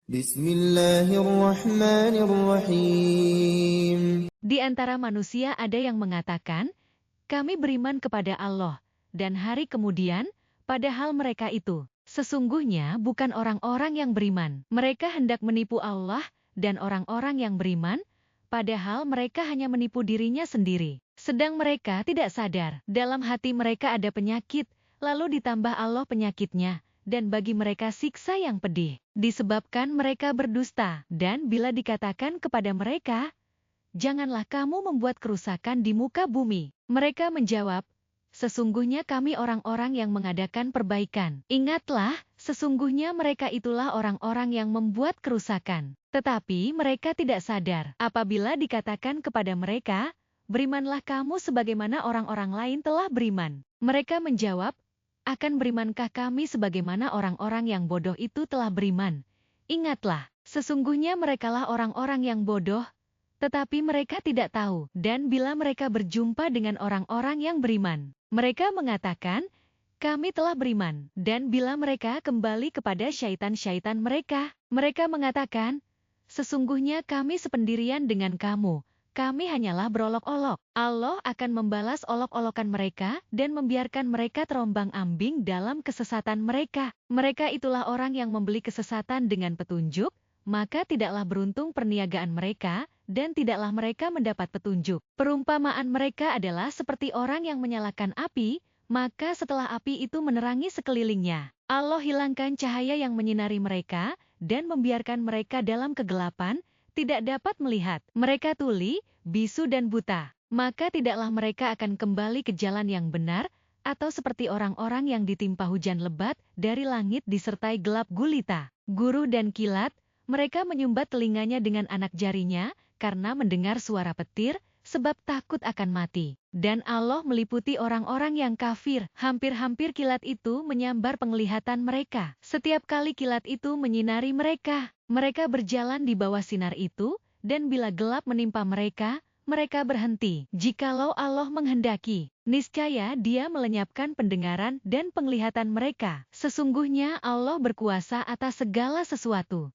Bismillahirrahmanirrahim. Di antara manusia ada yang mengatakan, kami beriman kepada Allah dan hari kemudian, padahal mereka itu sesungguhnya bukan orang-orang yang beriman. Mereka hendak menipu Allah dan orang-orang yang beriman, padahal mereka hanya menipu dirinya sendiri. Sedang mereka tidak sadar, dalam hati mereka ada penyakit, lalu ditambah Allah penyakitnya, dan bagi mereka siksa yang pedih, disebabkan mereka berdusta. Dan bila dikatakan kepada mereka, janganlah kamu membuat kerusakan di muka bumi. Mereka menjawab, sesungguhnya kami orang-orang yang mengadakan perbaikan. Ingatlah, sesungguhnya mereka itulah orang-orang yang membuat kerusakan. Tetapi mereka tidak sadar. Apabila dikatakan kepada mereka, berimanlah kamu sebagaimana orang-orang lain telah beriman. Mereka menjawab, akan berimankah kami sebagaimana orang-orang yang bodoh itu telah beriman? Ingatlah, sesungguhnya merekalah orang-orang yang bodoh, tetapi mereka tidak tahu, dan bila mereka berjumpa dengan orang-orang yang beriman, mereka mengatakan, kami telah beriman. Dan bila mereka kembali kepada syaitan-syaitan mereka, mereka mengatakan, sesungguhnya kami sependirian dengan kamu, kami hanyalah berolok-olok. Allah akan membalas olok-olokan mereka, dan membiarkan mereka terombang-ambing dalam kesesatan mereka. Mereka itulah orang yang membeli kesesatan dengan petunjuk, maka tidaklah beruntung perniagaan mereka, dan tidaklah mereka mendapat petunjuk. Perumpamaan mereka adalah seperti orang yang menyalakan api, maka setelah api itu menerangi sekelilingnya, Allah hilangkan cahaya yang menyinari mereka, dan membiarkan mereka dalam kegelapan, tidak dapat melihat. Mereka tuli, bisu dan buta, maka tidaklah mereka akan kembali ke jalan yang benar, atau seperti orang-orang yang ditimpa hujan lebat dari langit disertai gelap gulita, guruh dan kilat. Mereka menyumbat telinganya dengan anak jarinya, karena mendengar suara petir, sebab takut akan mati. Dan Allah meliputi orang-orang yang kafir. Hampir-hampir kilat itu menyambar penglihatan mereka. Setiap kali kilat itu menyinari mereka, mereka berjalan di bawah sinar itu, dan bila gelap menimpa mereka, mereka berhenti. Jikalau Allah menghendaki, niscaya Dia melenyapkan pendengaran dan penglihatan mereka. Sesungguhnya Allah berkuasa atas segala sesuatu.